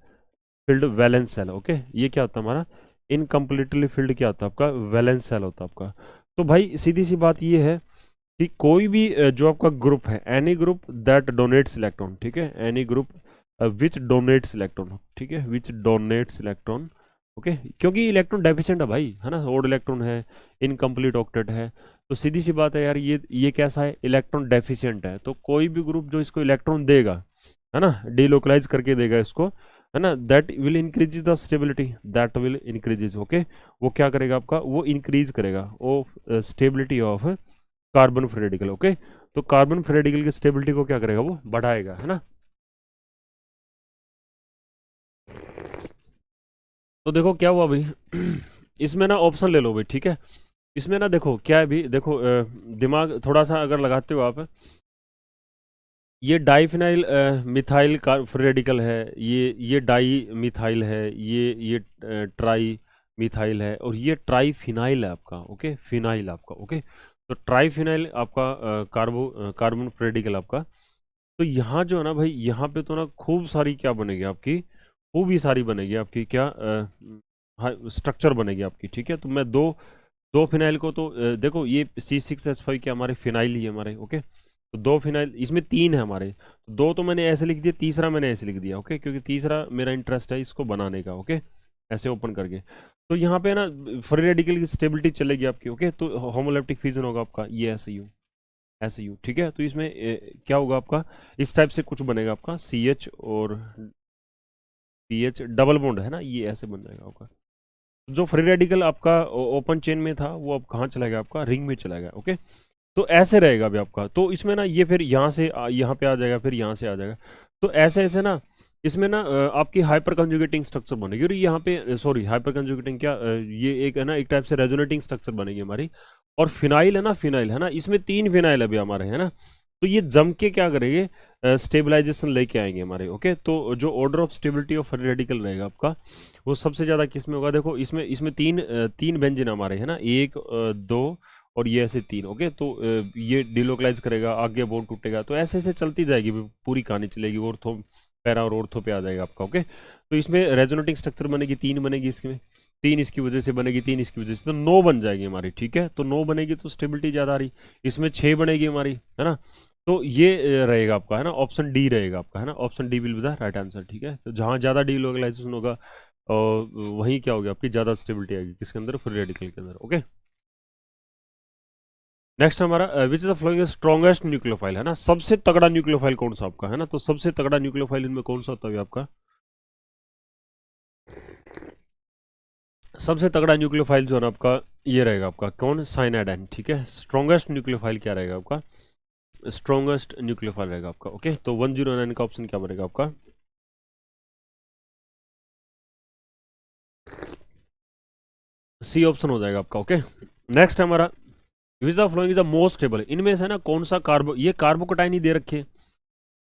field valence shell. Okay, ये क्या होता है हमारा इनकम्प्लीटली फिल्ड, क्या होता है आपका वैलेंस सेल होता है आपका। तो भाई सीधी सी बात ये है कि कोई भी जो आपका ग्रुप है, any group that donates electron, ठीक है, any group which donates electron, ठीक है, विच डोनेट्स इलेक्ट्रॉन। ओके, क्योंकि इलेक्ट्रॉन डेफिशिएंट है भाई, है ना, ओड इलेक्ट्रॉन है, इनकम्प्लीट ऑक्टेट है, तो सीधी सी बात है यार, ये कैसा है, इलेक्ट्रॉन डेफिशिएंट है। तो कोई भी ग्रुप जो इसको इलेक्ट्रॉन देगा, है ना, डिलोकलाइज करके देगा इसको, है ना, that will increase the stability, that will increases. Okay, वो क्या करेगा आपका, वो इंक्रीज करेगा वो stability of carbon free radical. Okay, तो कार्बन फ्री रेडिकल की स्टेबिलिटी को क्या करेगा, वो बढ़ाएगा, है ना। तो देखो क्या हुआ भाई इसमें ना ऑप्शन ले लो भाई, ठीक है, इसमें ना देखो क्या है भी, देखो दिमाग थोड़ा सा अगर लगाते हो आप, ये डाइफिनाइल मिथाइल फ्री रेडिकल है, ये डाई मिथाइल है, ये ट्राई मिथाइल है, और ये ट्राई फिनाइल है आपका। ओके, फिनाइल आपका। ओके, तो ट्राई फिनाइल आपका कार्बन फ्री रेडिकल आपका। तो यहाँ जो है ना भाई, यहाँ पे तो ना खूब सारी क्या बनेगी आपकी, खूब ही सारी बनेगी आपकी क्या स्ट्रक्चर बनेगी आपकी, ठीक है। तो मैं दो दो फिनाइल को तो देखो ये C6H5 क्या हमारे फिनाइल ही है हमारे। ओके, तो दो फिनाइल, इसमें तीन है हमारे, तो दो तो मैंने ऐसे लिख दिया, तीसरा मैंने ऐसे लिख दिया। ओके, क्योंकि तीसरा मेरा इंटरेस्ट है इसको बनाने का। ओके, ऐसे ओपन करके, तो यहाँ पे ना फ्री रेडिकल की स्टेबिलिटी चलेगी आपकी। ओके, तो होमोलैप्टिक फ्यूजन होगा आपका, ये ऐसे यू, ऐसे यू, ठीक है। तो इसमें क्या होगा आपका, इस टाइप से कुछ बनेगा आपका CH और PH डबल बॉन्ड, है ना, ये ऐसे बन जाएगा आपका। जो फ्री रेडिकल आपका ओपन चेन में था वो अब कहाँ चला गया आपका, रिंग में चला गया। ओके, तो ऐसे रहेगा अभी आपका, तो इसमें ना ये फिर यहाँ से यहाँ पे आ जाएगा, फिर यहाँ से आ जाएगा, तो ऐसे ऐसे ना इसमें ना आपकी हाइपर कंजुगेटिंग स्ट्रक्चर बनेगी, और यहाँ पे सॉरी हाइपर कंजुगेटिंग क्या ये एक है ना, एक टाइप से रेजोनेटिंग स्ट्रक्चर बनेगी हमारी। और फिनाइल है ना, फिनाइल है ना, इसमें तीन फिनाइल अभी हमारे, है ना, तो ये जम के क्या करेंगे, स्टेबलाइजेशन लेके आएंगे हमारे। ओके, तो जो order of stability of free radical रहेगा आपका, वो सबसे ज़्यादा किस में होगा, देखो इसमें इसमें तीन बेंजीन हमारे, है ना, एक दो और ये ऐसे तीन। ओके, तो ये डिलोकलाइज करेगा, आगे बोन टूटेगा, तो ऐसे ऐसे चलती जाएगी पूरी कहानी चलेगी, ऑर्थो पैरा और ऑर्थो पे आ जाएगा आपका। ओके, तो इसमें रेजोनेटिंग स्ट्रक्चर बनेगी, तीन बनेगी इसमें, तीन इसकी वजह से बनेगी, तीन इसकी वजह से, तो 9 बन जाएगी हमारी, ठीक है। तो 9 बनेगी तो स्टेबिलिटी ज़्यादा आ रही, इसमें 6 बनेगी हमारी, है ना। तो ये रहेगा आपका, है ना, ऑप्शन डी रहेगा आपका, है ना, option D will be the right answer, ठीक है। तो जहाँ ज़्यादा डिलोकलाइजेशन होगा और वहीं क्या होगा आपकी ज़्यादा स्टेबिलिटी आएगी, किसके अंदर, फ्री रेडिकल के अंदर। ओके, नेक्स्ट हमारा which is the flowing strongest nucleophile, है ना, सबसे तगड़ा न्यूक्लियोफाइल कौन सा आपका, है ना, तो सबसे तगड़ा न्यूक्लियोफाइल इनमें कौन सा होता है आपका, सबसे तगड़ा न्यूक्लियोफाइल जो है ना आपका, ये रहेगा आपका कौन, साइनाइडाइन, ठीक है। स्ट्रॉन्गेस्ट न्यूक्लियोफाइल क्या रहेगा आपका, स्ट्रॉन्गेस्ट न्यूक्लियोफाइल रहेगा आपका। ओके, तो 109 का ऑप्शन क्या बनेगा आपका, सी ऑप्शन हो जाएगा आपका। ओके, नेक्स्ट हमारा विच the following is the most stable, इनमें से ना कौन सा कार्बो, ये कार्बोकटाइन ही दे रखे,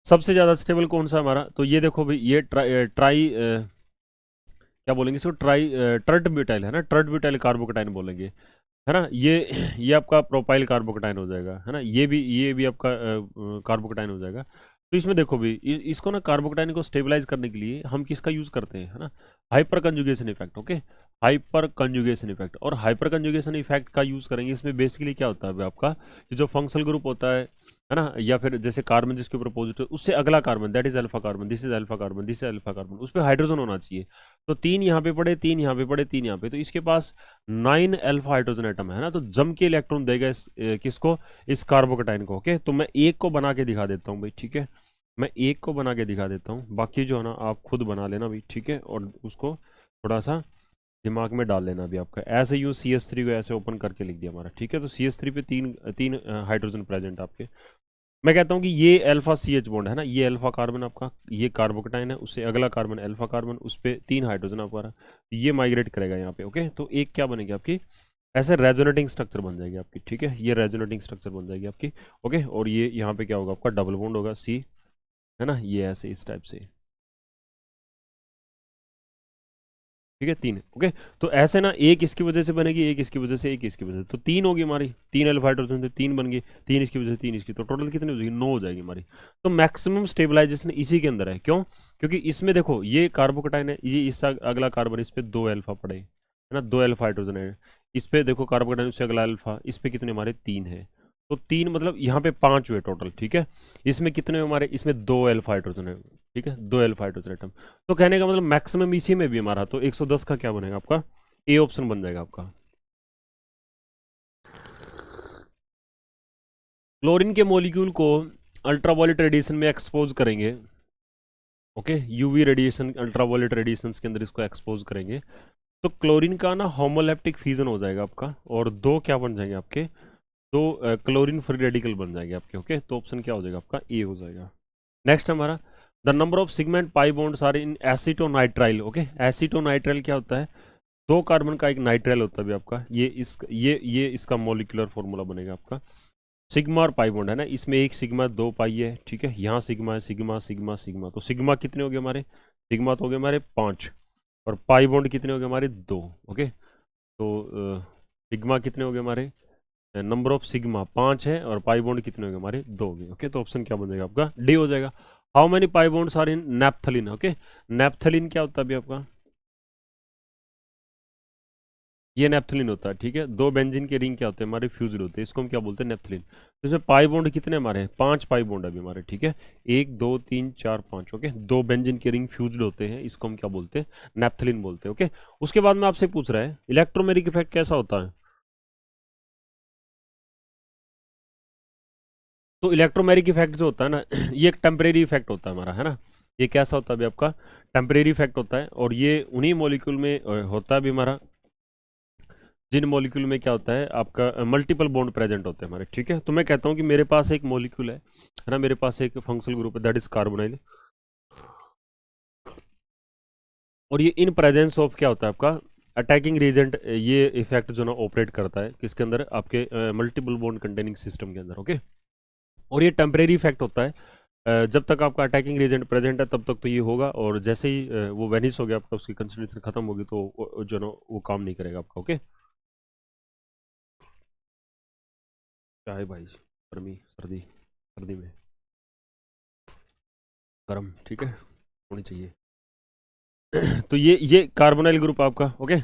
सबसे ज्यादा स्टेबल कौन सा हमारा, तो ये देखो भाई ये ट्राई क्या बोलेंगे इसको, ट्रट ब्यूटाइल है ना, ट्रट ब्यूटाइल कार्बोकटाइन बोलेंगे, है ना। ये आपका प्रोपाइल कार्बोकटाइन हो जाएगा, है ना। ये भी आपका कार्बोकटाइन हो जाएगा। तो इसमें देखो भी इसको ना कार्बोकटाइन को स्टेबलाइज करने के लिए हम किसका यूज करते हैं, है ना, hyper conjugation effect. Okay, hyper conjugation effect, और हाइपर कंजुगेशन इफेक्ट का यूज करेंगे। इसमें बेसिकली क्या होता है भाई, आपका ये जो फंक्शनल ग्रुप होता है ना, या फिर जैसे कार्बन जिसके ऊपर पॉजिटिव, उससे अगला carbon, that is alpha carbon, this is alpha carbon, this is alpha carbon, उस पर हाइड्रोजन होना चाहिए। तो 3 यहाँ पे पड़े, 3 यहाँ पे पड़े, 3 यहाँ पे, तो इसके पास 9 अल्फा हाइड्रोजन एटम है ना, तो जम के इलेक्ट्रॉन देगा किसको, इस कार्बोकटाइन को। ओके, तो मैं एक को बना के दिखा देता हूँ भाई, ठीक है, मैं एक को बना के दिखा देता हूँ, बाकी जो है ना आप खुद बना लेना भाई, ठीक है, और उसको थोड़ा सा दिमाग में डाल लेना भी आपका। ऐसे यूँ CH3 को ऐसे ओपन करके लिख दिया हमारा, ठीक है। तो CH3 पे तीन तीन हाइड्रोजन प्रेजेंट आपके। मैं कहता हूँ कि ये अल्फा CH बॉन्ड है ना, ये अल्फा कार्बन आपका, ये कार्बोकटाइन है, उससे अगला कार्बन अल्फा कार्बन, उस पर 3 हाइड्रोजन आपका, ये माइग्रेट करेगा यहाँ पे। ओके, तो एक क्या बनेगी आपकी, ऐसे रेजोनेटिंग स्ट्रक्चर बन जाएगी आपकी, ठीक है, ये रेजोनेटिंग स्ट्रक्चर बन जाएगी आपकी। ओके, और ये यहाँ पे क्या होगा आपका, डबल बॉन्ड होगा C, है ना, ये ऐसे इस टाइप से, ठीक है, 3। ओके, तो ऐसे ना एक इसकी वजह से बनेगी, एक इसकी वजह से, एक इसकी वजह से, तो 3 होगी हमारी, 3 अल्फा हाइड्रोजन से 3 बन गई, 3 इसकी वजह से, 3 इसकी, तो टोटल कितनी हो जाएगी, 9 हो जाएगी हमारी। तो मैक्सिमम स्टेबलाइजेशन इसी के अंदर है, क्यों, क्योंकि इसमें देखो ये कार्बोकटाइन है, ये इससे अगला कार्बन, इस पे 2 अल्फा पड़े, है ना, 2 अल्फा हाइड्रोजन है, इस पे देखो कार्बोकटाइन से अगला अल्फा, इस पे कितने हमारे 3 है, तो 3 मतलब यहाँ पे 5 हुए टोटल, ठीक है। इसमें कितने हमारे, इसमें 2 अल्फा हाइड्रोजन है, ठीक है, 2 अल्फा हाइड्रोजन एटम। तो कहने का मतलब मैक्सिमम इसी में भी हमारा, तो 110 का क्या बनेगा आपका, ए ऑप्शन बन जाएगा आपका। क्लोरीन के मॉलिक्यूल को अल्ट्रावायलेट रेडिएशन में एक्सपोज करेंगे। Okay, UV radiation, ultraviolet radiation के अंदर इसको एक्सपोज करेंगे, तो क्लोरीन का ना होमोलैप्टिक फ्यूजन हो जाएगा आपका, और दो क्या बन जाएंगे आपके, दो क्लोरीन फ्री रेडिकल बन जाएंगे आपके। ओके, तो ऑप्शन क्या हो जाएगा आपका, ए हो जाएगा। नेक्स्ट हमारा, the number of sigma and pi bonds are in acetonitrile. Okay, acetonitrile क्या होता है, 2 कार्बन का एक नाइट्राइल होता है भी आपका, ये इसका मॉलिक्यूलर फॉर्मूला बनेगा आपका। सिग्मा और पाई बॉन्ड है ना, इसमें एक सिग्मा 2 पाई है, ठीक है, यहाँ सिग्मा है, सिग्मा सिग्मा सिग्मा, तो सिग्मा कितने हो गए हमारे, सिग्मा तो हो गए हमारे 5, और पाई बॉन्ड कितने हो गए हमारे 2। ओके, तो सिग्मा कितने हो गए हमारे, नंबर ऑफ सिग्मा 5 है, और पाई बॉन्ड कितने हो गए हमारे 2 हो गए। ओके, तो ऑप्शन क्या बन जाएगा आपका, डी हो जाएगा। How many pi bonds are in naphthalene. Okay, naphthalene क्या होता है अभी आपका, ये नेप्थलीन होता है, ठीक है, 2 बेंजीन के रिंग क्या होते हैं हमारे, फ्यूज्ड होते हैं, इसको हम क्या बोलते हैं, नेप्थलीन। तो इसमें पाई बॉन्ड कितने हमारे हैं, 5 पाई बॉन्ड अभी हमारे, ठीक है, 1 2 3 4 5। ओके, 2 बेंजीन के रिंग फ्यूज्ड होते हैं, इसको हम क्या बोलते हैं, नेप्थलीन बोलते हैं। ओके, उसके बाद में आपसे पूछ रहा है इलेक्ट्रोमेरिक इफेक्ट कैसा होता है, तो इलेक्ट्रोमेरिक इफेक्ट जो होता है ना, ये एक टेम्परेरी इफेक्ट होता है हमारा, है ना, ये कैसा होता है अभी आपका, टेम्परेरी इफेक्ट होता है, और ये उन्हीं मॉलिक्यूल में होता है भी हमारा, जिन मॉलिक्यूल में क्या होता है आपका मल्टीपल बॉन्ड प्रेजेंट होते हैं हमारे, ठीक है। तो मैं कहता हूँ कि मेरे पास एक मॉलिक्यूल है ना, मेरे पास एक फंक्शनल ग्रुप है, दैट इज कार्बोनाइल, और ये इन प्रेजेंस ऑफ क्या होता है आपका अटैकिंग रीजेंट, ये इफेक्ट जो ना ऑपरेट करता है किसके अंदर, आपके मल्टीपल बॉन्ड कंटेनिंग सिस्टम के अंदर। ओके, और ये टेम्परेरी इफेक्ट होता है, जब तक आपका अटैकिंग रीजेंट प्रेजेंट है तब तक तो ये होगा, और जैसे ही वो वेनिस हो गया आपका, उसकी कंसंट्रेशन खत्म होगी, तो जो ना वो काम नहीं करेगा आपका। ओके, क्या है भाई, गर्मी सर्दी, सर्दी में गर्म, ठीक है, होनी चाहिए। तो ये कार्बोनाइल ग्रुप आपका। ओके,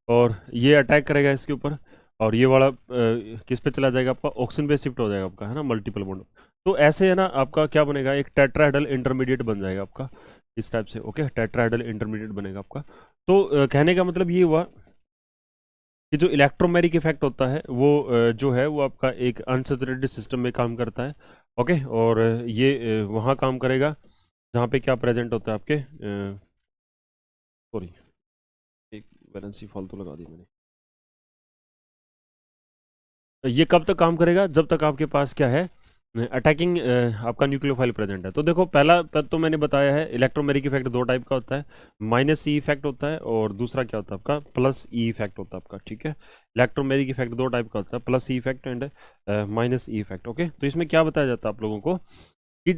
और ये अटैक करेगा इसके ऊपर, और ये वाला किस पे चला जाएगा आपका, ऑक्सीजन पे शिफ्ट हो जाएगा आपका, है ना, मल्टीपल बॉन्ड। तो ऐसे है ना आपका क्या बनेगा, एक टेट्राहेड्रल इंटरमीडिएट बन जाएगा आपका इस टाइप से। ओके, टेट्राहेड्रल इंटरमीडिएट बनेगा आपका। तो कहने का मतलब ये हुआ कि जो इलेक्ट्रोमेरिक इफेक्ट होता है वो जो है वो आपका एक अनसैचुरेटेड सिस्टम में काम करता है। ओके, और ये वहाँ काम करेगा जहाँ पे क्या प्रेजेंट होता है आपके, सॉरी एक वैलेंसी फालतू लगा दी मैंने। ये कब तक काम करेगा, जब तक आपके पास क्या है, अटैकिंग आपका न्यूक्लियोफाइल प्रेजेंट है। तो देखो पहला तो मैंने बताया है इलेक्ट्रोमेरिक इफेक्ट दो टाइप का होता है, माइनस ई इफेक्ट होता है और दूसरा क्या होता है आपका प्लस ई इफेक्ट होता है आपका, ठीक है। इलेक्ट्रोमेरिक इफेक्ट दो टाइप का होता है, plus E effect and minus E effect, okay. तो इसमें क्या बताया जाता है आप लोगों को कि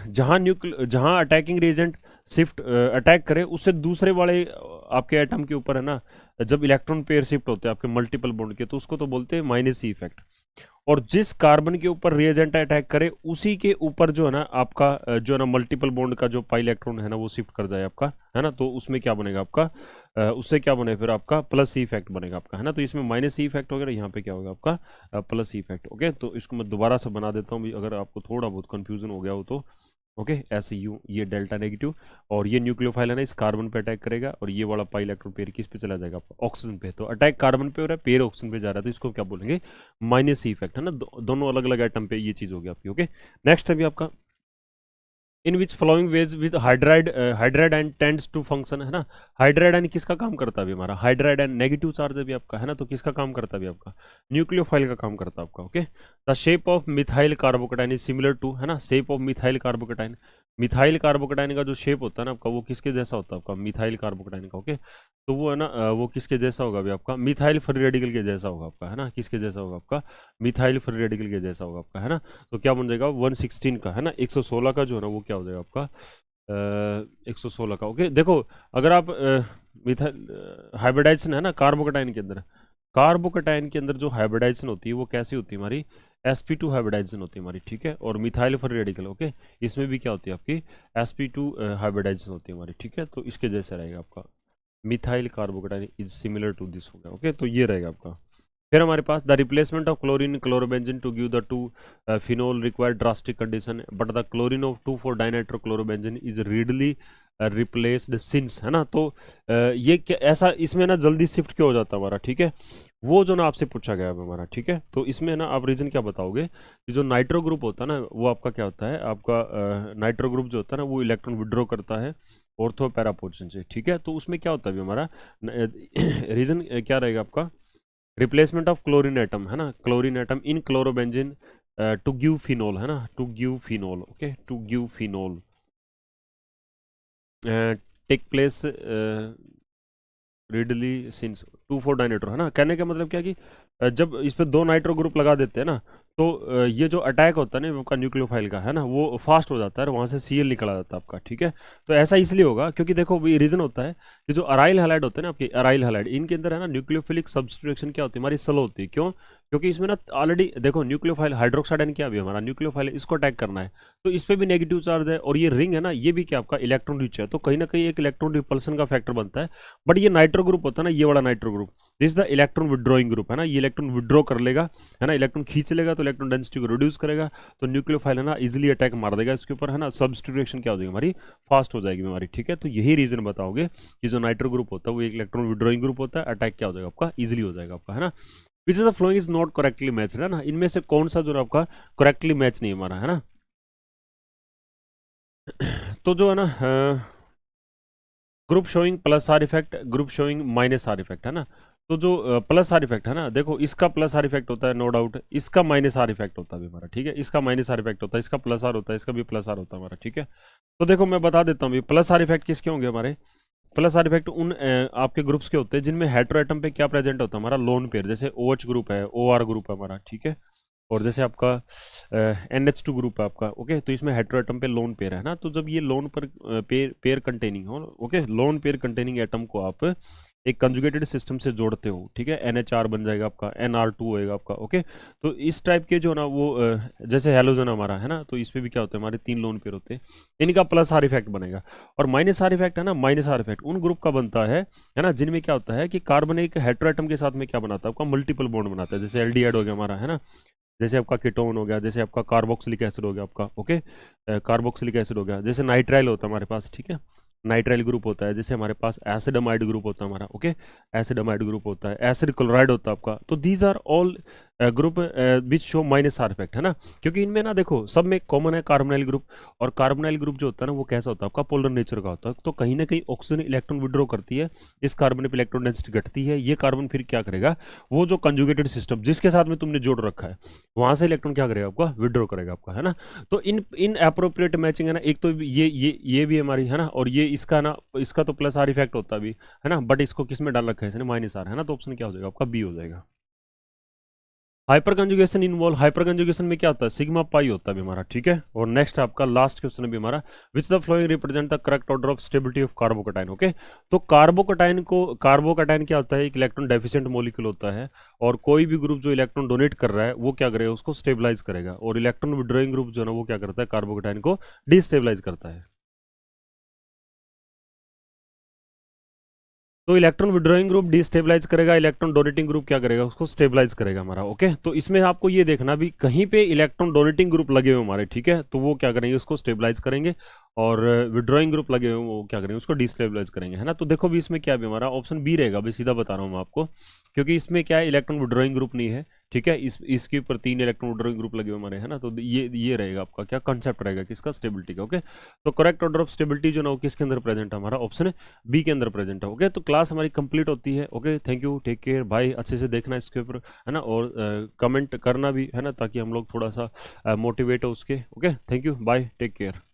जहां अटैकिंग रेजेंट शिफ्ट अटैक करे उससे दूसरे वाले आपके एटम के ऊपर है ना, जब इलेक्ट्रॉन पेयर शिफ्ट होते हैं आपके मल्टीपल बॉन्ड के, तो उसको तो बोलते हैं माइनस ई इफेक्ट। और जिस कार्बन के ऊपर रिएजेंट अटैक करे उसी के ऊपर जो है ना आपका जो है ना मल्टीपल बॉन्ड का जो पाई इलेक्ट्रॉन है ना वो शिफ्ट कर जाए आपका, है ना। तो उसमें क्या बनेगा आपका, उससे क्या बने फिर आपका प्लस ई इफेक्ट बनेगा आपका, है ना। तो इसमें माइनस ई इफेक्ट वगैरह, यहाँ पे क्या होगा आपका प्लस ई इफेक्ट, ओके। तो इसको मैं दोबारा से बना देता हूँ अगर आपको थोड़ा बहुत कंफ्यूजन हो गया हो तो, ओके। ऐसे यू ये डेल्टा नेगेटिव और ये न्यूक्लियोफाइल है ना इस कार्बन पे अटैक करेगा और ये वाला पाई इलेक्ट्रॉन पेयर किस पे चला जाएगा आपका ऑक्सीजन पे। तो अटैक कार्बन पे हो रहा है, पेयर ऑक्सीजन पे जा रहा है, तो इसको क्या बोलेंगे माइनस ई इफेक्ट, है ना। दोनों अलग अलग आइटम पे ये चीज होगी आपकी, ओके। नेक्स्ट अभी आपका in which following ways with hydride hydride and tends to function, है ना। हाइड्राइड एंड किसका काम करता है अभी हमारा, हाइड्राइड एंड नेगेटिव चार्ज अभी आपका, है ना। तो किसका काम करता है अभी आपका न्यूक्लियोफाइल का काम करता है आपका, okay. The shape of methyl carbocation is similar to, है ना, shape of methyl carbocation. Methyl carbocation का जो शेप होता है ना आपका वो किसके जैसा होता है आपका मिथाइल कार्बोकेटाइन का, ओके। तो वो है ना वो किसके जैसा होगा अभी आपका मिथाइल फ्री रेडिकल के जैसा होगा आपका, है ना। किसके जैसा होगा आपका मिथाइल फ्री रेडिकल के जैसा होगा आपका, है ना। तो क्या बन जाएगा 116 का, है ना, 116 का जो है ना वो क्या हो जाएगा आपका 116 का, ओके। देखो अगर आप मिथाइल हाइब्रिडाइजेशन है ना कार्बोकेटाइन के अंदर, कार्बोकेटाइन के अंदर जो हाइब्रिडाइजेशन होती है वो कैसी होती है हमारी sp2 हाइब्रिडाइजेशन होती है हमारी, ठीक है। और मिथाइल फ्री रेडिकल, ओके, इसमें भी क्या होती है आपकी sp2 हाइब्रिडाइजेशन होती है हमारी, ठीक है। तो इसके जैसे रहेगा आपका methyl carbocation is similar to this हो गया, ओके। तो ये रहेगा आपका। फिर हमारे पास the replacement of chlorine chlorobenzene to give the to phenol required drastic condition but the chlorine of 2,4 dinitrochlorobenzene is readily replaced since, है ना। तो ये क्या ऐसा इसमें ना जल्दी शिफ्ट क्यों हो जाता है हमारा, ठीक है। वो जो ना आपसे पूछा गया है हमारा, ठीक है। तो इसमें ना आप रीजन क्या बताओगे कि जो नाइट्रो ग्रुप होता है ना वो आपका क्या होता है आपका नाइट्रो ग्रुप जो होता है ना वो इलेक्ट्रॉन विड्रॉ करता है ऑर्थो पैरा पोजीशन से, ठीक है। तो उसमें क्या होता है अभी हमारा रीजन क्या रहेगा आपका रिप्लेसमेंट ऑफ क्लोरीन एटम, है ना, chlorine atom in chlorobenzene to give phenol, है ना, to give phenol, okay, to give phenol take place readily since 2,4 dinitro, है ना। कहने का मतलब क्या कि जब इस पे दो नाइट्रो ग्रुप लगा देते हैं ना तो ये जो अटैक होता है ना आपका न्यूक्लियोफाइल का, है ना, वो फास्ट हो जाता है और वहाँ से सीएल निकला जाता है आपका, ठीक है। तो ऐसा इसलिए होगा क्योंकि देखो ये रीजन होता है कि जो अराइल हैलाइड होते हैं ना आपके अराइल हैलाइड इनके अंदर है ना न्यूक्लियोफिलिक सब्स्टिट्यूशन क्या होती है हमारी स्लो होती है, क्यों, क्योंकि इसमें ना ऑलरेडी देखो न्यूक्लियोफाइल हाइड्रोक्साइड आयन क्या भी हमारा न्यूक्लियोफाइल इसको अटैक करना है तो इस पर भी नेगेटिव चार्ज है और ये रिंग है ना ये भी क्या आपका इलेक्ट्रॉन रिच है, तो कहीं ना कहीं एक इलेक्ट्रॉन रिपल्सन का फैक्टर बनता है। बट ये नाइट्रो ग्रुप होता है ना ये वाला nitro group this the electron withdrawing group, है ना, ये इलेक्ट्रॉन विड्रॉ कर लेगा, है ना, इलेक्ट्रॉन खींच लेगा तो इलेक्ट्रॉन डेंसिटी को रिड्यूस करेगा तो न्यूक्लियोफाइल है ना इजिली अटैक मार देगा इसके ऊपर, है ना, सब्स्टिट्यूशन क्या हो जाएगी हमारी फास्ट हो जाएगी हमारी, ठीक है। तो यही रीजन बताओगे कि जो नाइट्रो ग्रुप होता है वो एक इलेक्ट्रॉन विड्रॉइंग ग्रुप होता है, अटैक क्या हो जाएगा आपका इजिली हो जाएगा आपका, है ना। विच is the following is not correctly match, है ना, इनमें से कौन सा जो है आपका करेक्टली मैच नहीं हमारा, है ना। तो जो है ना group showing plus are effect group showing minus R effect, है ना। तो जो प्लस आर इफेक्ट है ना देखो इसका प्लस आर इफेक्ट होता है नो डाउट, इसका माइनस आर इफेक्ट होता है हमारा, ठीक है, इसका माइनस आर इफेक्ट होता है, इसका प्लस आर होता है, इसका भी प्लस आर होता है हमारा, ठीक है। तो देखो मैं बता देता हूँ प्लस आर इफेक्ट किसके होंगे हमारे प्लस आर इफेक्ट उन आपके ग्रुप्स के होते हैं जिनमें हेटेरो एटम पे क्या प्रेजेंट होता है हमारा लोन पेयर, जैसे OH ग्रुप है OR ग्रुप है हमारा, ठीक है। और जैसे आपका NH2 ग्रुप है आपका, ओके, तो इसमें हेटेरो एटम पे लोन पेयर है ना, तो जब ये लोन पर पेयर कंटेनिंग हो, okay, lone pair containing atom को आप एक कंजुगेटेड सिस्टम से जोड़ते हो, ठीक है, NHR बन जाएगा आपका NR2 होएगा आपका, ओके। तो इस टाइप के जो ना वो जैसे हेलोजन हमारा है ना तो इस पे भी क्या होता है हमारे 3 लोन पेयर होते हैं, इनका प्लस आर इफेक्ट बनेगा। और माइनस आर इफेक्ट है ना माइनस आर इफेक्ट उन ग्रुप का बनता है ना जिनमें क्या होता है कि कार्बन एक हेटेरो एटम के साथ में क्या बनाता है आपका मल्टीपल बॉन्ड बनाता है, जैसे एल्डिहाइड हो गया हमारा, है ना, जैसे आपका कीटोन हो गया, जैसे आपका कार्बोक्सिलिक एसिड हो गया आपका, ओके, कार्बोक्सिलिक एसिड हो गया, जैसे नाइट्राइल होता है हमारे पास, ठीक है, नाइट्राइल ग्रुप होता है, जैसे हमारे पास एसिडमाइड ग्रुप होता है हमारा, ओके, एसिडमाइड ग्रुप होता है, एसिड क्लोराइड होता है आपका। तो these are all group which show minus R effect, है ना, क्योंकि इनमें ना देखो सब में कॉमन है कार्बोनाइल ग्रुप, और कार्बोनाइल ग्रुप जो होता है ना वो कैसा होता है आपका पोलर नेचर का होता है, तो कहीं ना कहीं ऑक्सीजन इलेक्ट्रॉन विड्रॉ करती है, इस कार्बन पे इलेक्ट्रॉन डेंसिटी घटती है, ये कार्बन फिर क्या करेगा, वो जो कंजुगेटेड सिस्टम जिसके साथ में तुमने जोड़ रखा है वहां से इलेक्ट्रॉन क्या करेगा आपका, विड्रॉ करेगा आपका, है ना। तो इन इन अप्रोप्रिएट मैचिंग है ना, एक तो ये भी हमारी है ना, और ये इसका ना, इसका तो प्लस आर इफेक्ट होता है भी, है ना, बट इसको किस में डाल रखा है इसने, माइनस आर, है ना, तो ऑप्शन क्या हो जाएगा आपका, बी हो जाएगा। Hyper conjugation involve, hyper conjugation में क्या होता है, सिग्मा पाई होता है भी हमारा, ठीक है। और नेक्स्ट आपका लास्ट क्वेश्चन है भी हमारा, विच the flowing represent the correct order of stability of कार्बोकटाइन, okay. तो कार्बोकटाइन क्या होता है, एक इलेक्ट्रॉन डेफिशिएंट मॉलिक्यूल होता है, और कोई भी ग्रुप जो इलेक्ट्रॉन डोनेट कर रहा है वो क्या करेगा, उसको स्टेबलाइज करेगा, और इलेक्ट्रॉन विड्रॉइंग ग्रुप जो है ना वो क्या करता है, कार्बोकटाइन को डिस्टेबलाइज करता है। तो इलेक्ट्रॉन विड्रॉइंग ग्रुप डिस्टेबलाइज करेगा, इलेक्ट्रॉन डोनेटिंग ग्रुप क्या करेगा, उसको स्टेबलाइज करेगा हमारा, ओके। तो इसमें आपको ये देखना भी कहीं पे इलेक्ट्रॉन डोनेटिंग ग्रुप लगे हुए हमारे, ठीक है, तो वो क्या करेंगे, उसको स्टेबलाइज करेंगे, और विड्रॉइंग ग्रुप लगे हुए वो क्या करेंगे, उसको डिस्टेबलाइज करेंगे, है ना। तो देखो भी इसमें क्या भी हमारा ऑप्शन बी रहेगा, भी सीधा बता रहा हूँ मैं आपको, क्योंकि इसमें क्या है, इलेक्ट्रॉन विड्रॉइंग ग्रुप नहीं है, ठीक है, इसके ऊपर 3 इलेक्ट्रॉन विड्रॉइंग ग्रुप लगे हुए हमारे, है ना। तो ये रहेगा आपका क्या कंसेप्ट रहेगा किसका, स्टेबिलिटी का, ओके। तो करेक्ट ऑर्डर ऑफ स्टेबिलिटी जो ना वो किसके अंदर प्रेजेंट है, हमारा ऑप्शन बी के अंदर प्रेजेंट है, ओके। तो क्लास हमारी कंप्लीट होती है, okay. Thank you, take care, भाई अच्छे से देखना इसके ऊपर, है ना, और कमेंट करना भी, है ना, ताकि हम लोग थोड़ा सा मोटिवेट हो उसके, okay. Thank you, bye, take care.